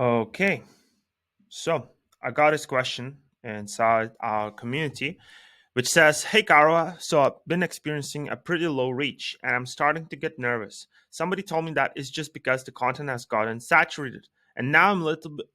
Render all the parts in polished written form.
Okay, so I got this question inside our community, which says, "Hey Kara, so I've been experiencing a pretty low reach, and I'm starting to get nervous. Somebody told me that it's just because the content has gotten saturated, and now I'm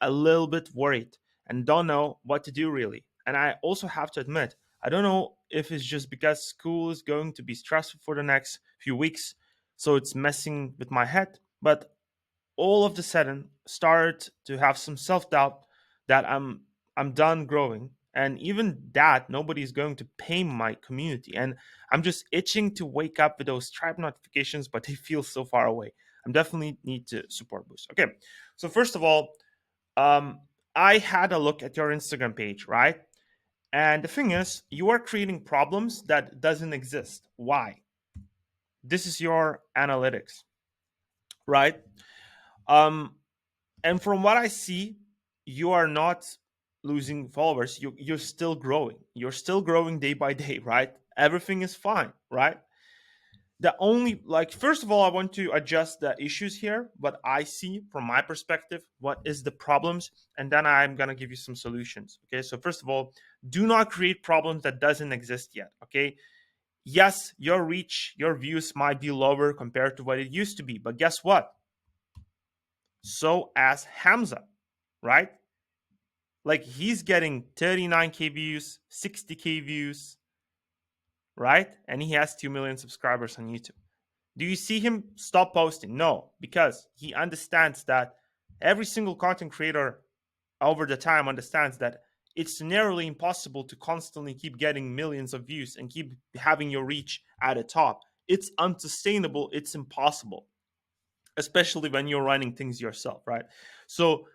a little bit worried and don't know what to do really. And I also have to admit, I don't know if it's just because school is going to be stressful for the next few weeks, so it's messing with my head, but all of the sudden started to have some self-doubt that I'm done growing, and even that nobody's going to pay my community, and I'm just itching to wake up with those Stripe notifications, but they feel so far away. I'm definitely need to support boost. Okay, so first of all, um I had a look at your Instagram page, right? And the thing is, you are creating problems that doesn't exist. Why? This is your analytics, right? um and from what I see, you are not losing followers. You're still growing. You're still growing day by day, right? Everything is fine, right? The only, like, first of all, I want to adjust the issues here, what I see from my perspective, what is the problems, and then I'm gonna give you some solutions. Okay, so first of all, do not create problems that doesn't exist yet. Okay, yes, your reach, your views might be lower compared to what it used to be, but guess what? So as Hamza, right? Like, he's getting 39K views, 60K views, right? And he has 2 million subscribers on YouTube. Do you see him stop posting? No, because he understands that every single content creator over the time understands that it's nearly impossible to constantly keep getting millions of views and keep having your reach at the top. It's unsustainable, it's impossible, especially when you're running things yourself, right? So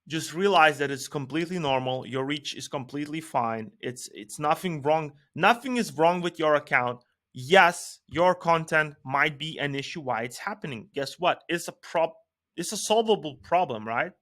just realize that it's completely normal. Your reach is completely fine. It's nothing wrong. Nothing is wrong with your account. Yes, your content might be an issue why it's happening. Guess what? It's a solvable problem, right?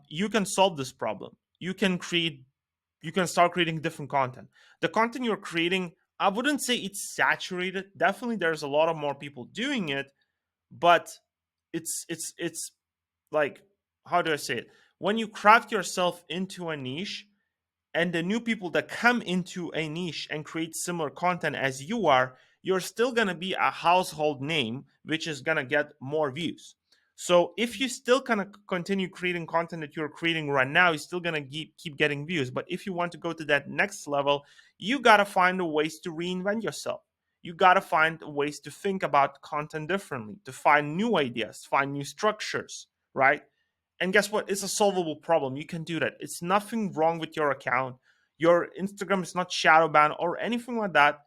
You can solve this problem. You can start creating different content. The content you're creating, I wouldn't say it's saturated. Definitely there's a lot of more people doing it, but it's like, how do I say it? When you craft yourself into a niche, and the new people that come into a niche and create similar content as you are, you're still going to be a household name, which is going to get more views. So if you still kind of continue creating content that you're creating right now, you're still going to keep getting views. But if you want to go to that next level, you got to find ways to reinvent yourself. You got to find ways to think about content differently, to find new ideas, find new structures, right? And guess what? It's a solvable problem. You can do that. It's nothing wrong with your account. Your Instagram is not shadow banned or anything like that.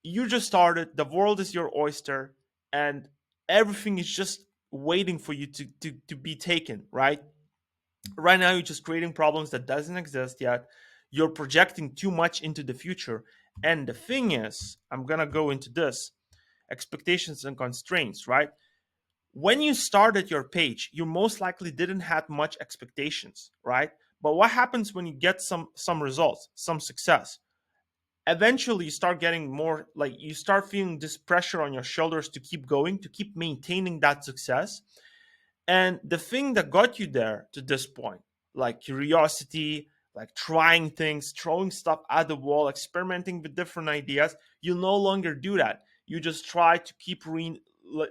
You just started. The world is your oyster, and everything is just waiting for you to be taken, right? Right now, you're just creating problems that doesn't exist yet. You're projecting too much into the future. And the thing is, I'm gonna go into this expectations and constraints, right? When you started your page, you most likely didn't have much expectations, right? But what happens when you get some results, some success? Eventually you start getting more, like, you start feeling this pressure on your shoulders to keep going, to keep maintaining that success. And the thing that got you there to this point, like curiosity, like trying things, throwing stuff at the wall, experimenting with different ideas, you no longer do that. You just try to keep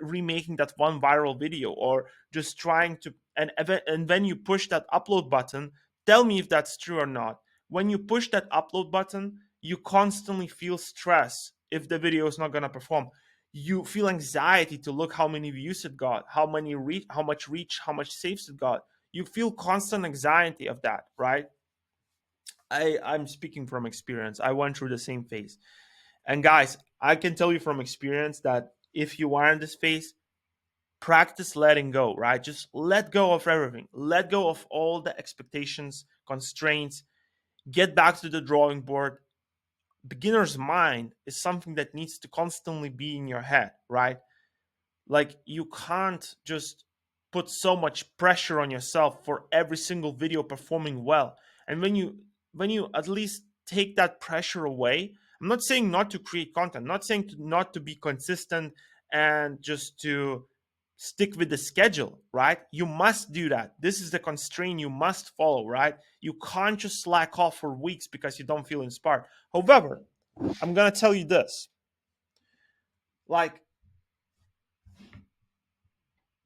remaking that one viral video, or just trying to, and when you push that upload button, tell me if that's true or not. When you push that upload button, you constantly feel stress if the video is not going to perform. You feel anxiety to look how many views it got, how much reach, how much saves it got. You feel constant anxiety of that, right? I'm speaking from experience. I went through the same phase. And guys, I can tell you from experience that if you are in this phase, practice letting go, right? Just let go of everything. Let go of all the expectations, constraints. Get back to the drawing board. Beginner's mind is something that needs to constantly be in your head, right? Like, you can't just put so much pressure on yourself for every single video performing well. And when you at least take that pressure away, I'm not saying not to create content, not saying not to be consistent and just to stick with the schedule, right? You must do that. This is the constraint you must follow, right? You can't just slack off for weeks because you don't feel inspired. However, I'm gonna tell you this: like,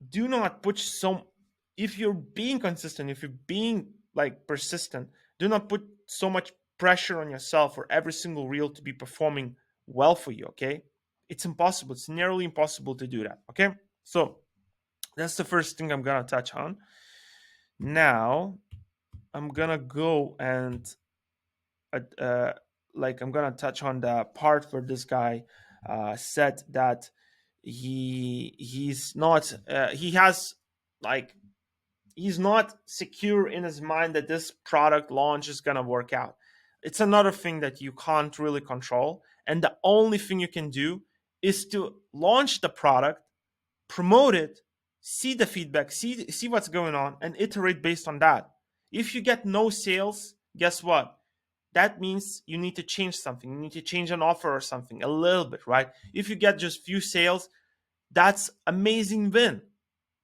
do not put so. If you're being consistent, if you're being like persistent, do not put so much pressure on yourself for every single reel to be performing well for you. Okay, it's impossible. It's nearly impossible to do that. Okay, so that's the first thing I'm gonna touch on. Now I'm gonna go and uh, I'm gonna touch on the part where this guy said that he's not he has like he's not secure in his mind that this product launch is gonna work out. It's another thing that you can't really control, and the only thing you can do is to launch the product, promote it, see the feedback, see what's going on, and iterate based on that. If you get no sales, guess what? That means you need to change something. You need to change an offer or something a little bit, right? If you get just few sales, that's amazing win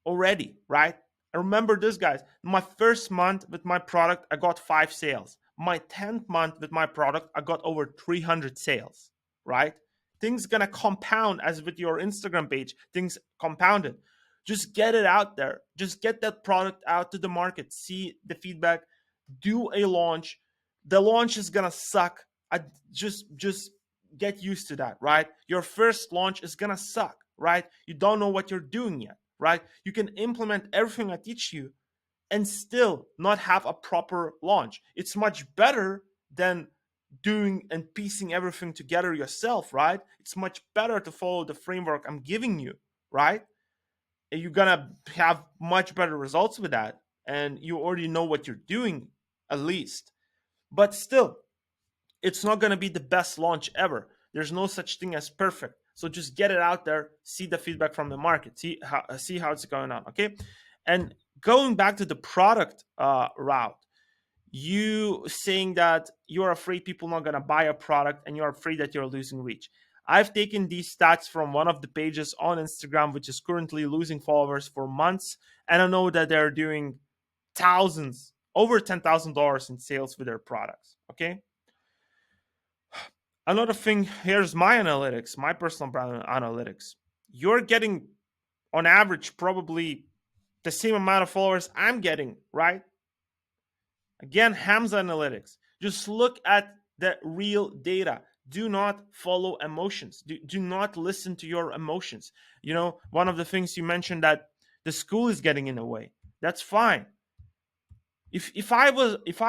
already, right? I remember this, guys. My first month with my product, I got 5 sales. My 10th month with my product, I got over 300 sales, right? Things gonna compound as with your Instagram page. Things compounded. Just get it out there. Just get that product out to the market. See the feedback. Do a launch. The launch is gonna suck. I just get used to that, right? Your first launch is gonna suck, right? You don't know what you're doing yet, right? You can implement everything I teach you and still not have a proper launch. It's much better than doing and piecing everything together yourself, right? It's much better to follow the framework I'm giving you, right? And you're gonna have much better results with that. And you already know what you're doing, at least. But still, it's not going to be the best launch ever. There's no such thing as perfect. So just get it out there, see the feedback from the market, see how it's going on. Okay, and going back to the product route, you saying that you're afraid people not going to buy a product and you're afraid that you're losing reach. I've taken these stats from one of the pages on Instagram, which is currently losing followers for months, and I know that they're doing thousands, over $10,000 in sales with their products. Okay, another thing, here's my analytics, my personal brand analytics. You're getting on average probably the same amount of followers I'm getting, right? Again, Hamza analytics. Just look at the real data. Do not follow emotions. Do not listen to your emotions. You know, one of the things you mentioned that the school is getting in the way. That's fine. If I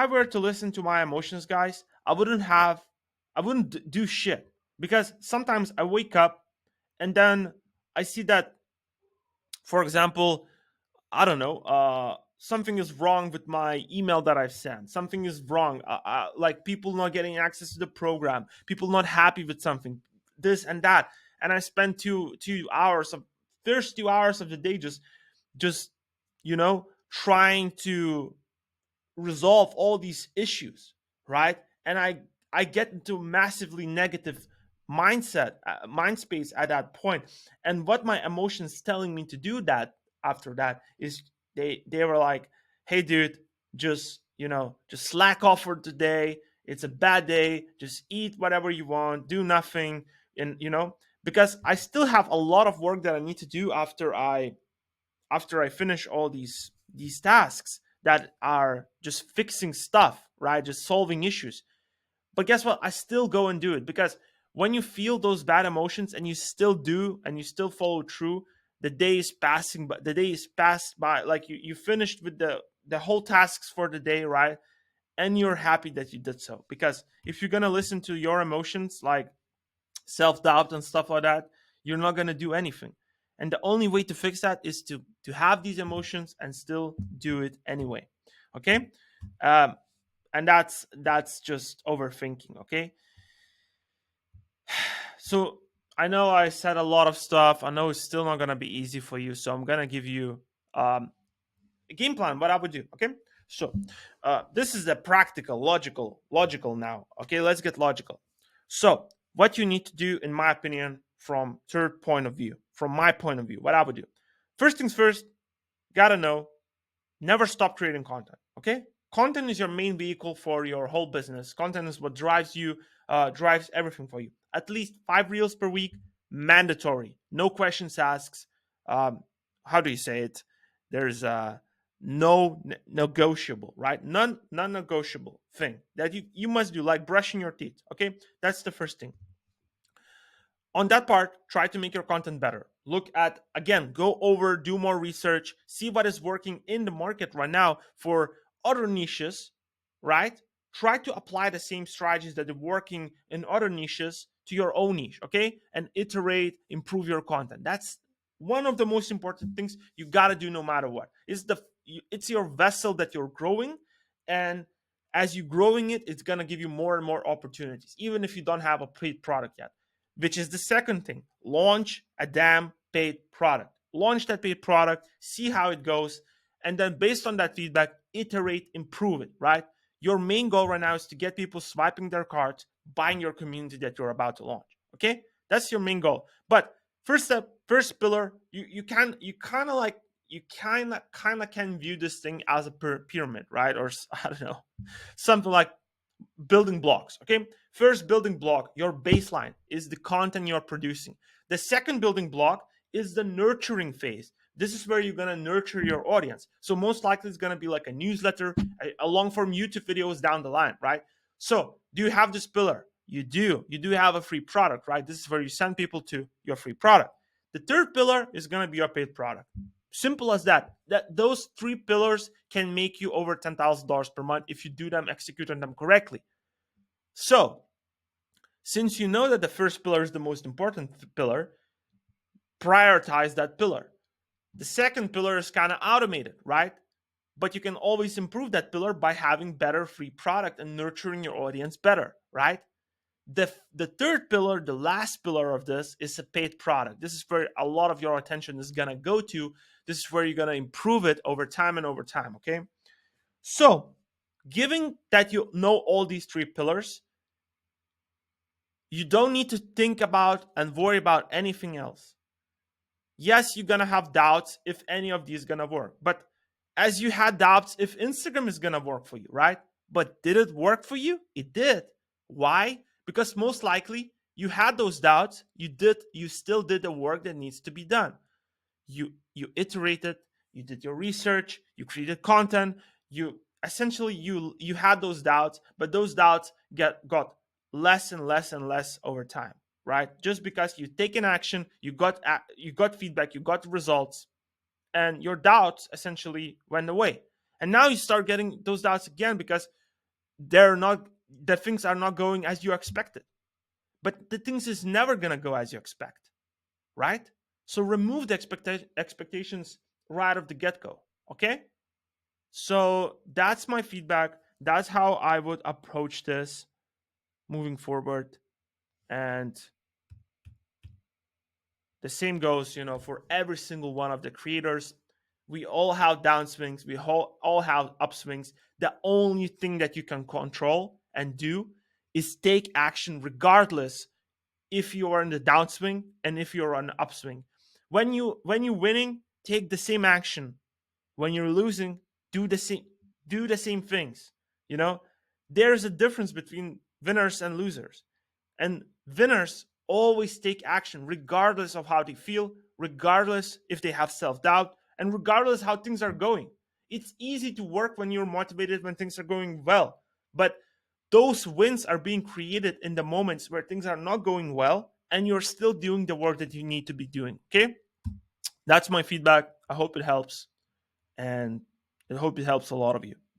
were to listen to my emotions, guys, I wouldn't do shit, because sometimes I wake up and then I see that, for example, I don't know, something is wrong with my email that I've sent. Something is wrong, like people not getting access to the program, people not happy with something, this and that, and I spend 2 hours of first 2 hours of the day just you know trying to resolve all these issues, right? And I get into massively negative mind space at that point. And what my emotions telling me to do that after that is they were like, hey dude, just just slack off for today. It's a bad day. Just eat whatever you want, do nothing. And because I still have a lot of work that I need to do after I finish all these tasks that are just fixing stuff, right? Just solving issues. But guess what? I still go and do it, because when you feel those bad emotions and you still do and you still follow through, the day is passing, but the day is passed by. Like you finished with the whole tasks for the day, right? And you're happy that you did so. Because if you're gonna listen to your emotions, like self-doubt and stuff like that, you're not going to do anything. And the only way to fix that is to have these emotions and still do it anyway. Okay, um, and that's just overthinking. Okay, so I know I said a lot of stuff. I know it's still not going to be easy for you, so I'm going to give you a game plan, what I would do. Okay, so this is the practical, logical now. Okay, let's get logical. So what you need to do, in my opinion, from third point of view, from my point of view, what I would do. First things first, gotta know, never stop creating content. Okay, content is your main vehicle for your whole business. Content is what drives you, drives everything for you. At least 5 reels per week, mandatory, no questions asked. um, how do you say it? There's no negotiable, right? Non-negotiable thing that you must do, like brushing your teeth. Okay, that's the first thing. On that part, try to make your content better. Look at, again, go over, do more research, see what is working in the market right now for other niches, right? Try to apply the same strategies that are working in other niches to your own niche, okay? And iterate, improve your content. That's one of the most important things you got to do no matter what. It's your vessel that you're growing, and as you're growing it, it's going to give you more and more opportunities, even if you don't have a paid product yet, which is the second thing. Launch a damn paid product. Launch that paid product, see how it goes, and then based on that feedback, iterate, improve it, right? Your main goal right now is to get people swiping their cards, buying your community that you're about to launch. Okay? That's your main goal. But first step, first pillar, you kind of like you kind of can view this thing as a pyramid, right? Or I don't know, something like building blocks. Okay, first building block, your baseline, is the content you're producing. The second building block is the nurturing phase. This is where you're going to nurture your audience. So most likely it's going to be like a newsletter, a long form YouTube videos down the line, right? So do you have this pillar? You do have a free product, right? This is where you send people to your free product. The third pillar is going to be your paid product. Simple as that. That those three pillars can make you over $10,000 per month if you do them, execute on them correctly. So, since you know that the first pillar is the most important pillar, prioritize that pillar. The second pillar is kind of automated, right? But you can always improve that pillar by having better free product and nurturing your audience better, right? The third pillar, the last pillar of this, is a paid product. This is where a lot of your attention is going to go to. This is where you're going to improve it over time and over time, okay? So, given that you know all these three pillars, you don't need to think about and worry about anything else. Yes, you're going to have doubts if any of these is going to work. But as you had doubts if Instagram is going to work for you, right? But did it work for you? It did. Why? Because most likely you had those doubts, you still did the work that needs to be done. You iterated, you did your research, you created content, you had those doubts, but those doubts got less and less and less over time, right? Just because you take an action, you got feedback, you got results, and your doubts essentially went away. And now you start getting those doubts again because the things are not going as you expected. But the things is never gonna go as you expect, right? So remove the expectations right off the get-go. Okay? So that's my feedback. That's how I would approach this moving forward. And the same goes, for every single one of the creators. We all have downswings, we all have upswings. The only thing that you can control and do is take action regardless if you are in the downswing and if you're on the upswing. When you're winning, take the same action. When you're losing, do the same things. There's a difference between winners and losers. And winners always take action regardless of how they feel, regardless if they have self-doubt, and regardless how things are going. It's easy to work when you're motivated, when things are going well, but those wins are being created in the moments where things are not going well and you're still doing the work that you need to be doing. Okay, that's my feedback. I hope it helps, and I hope it helps a lot of you.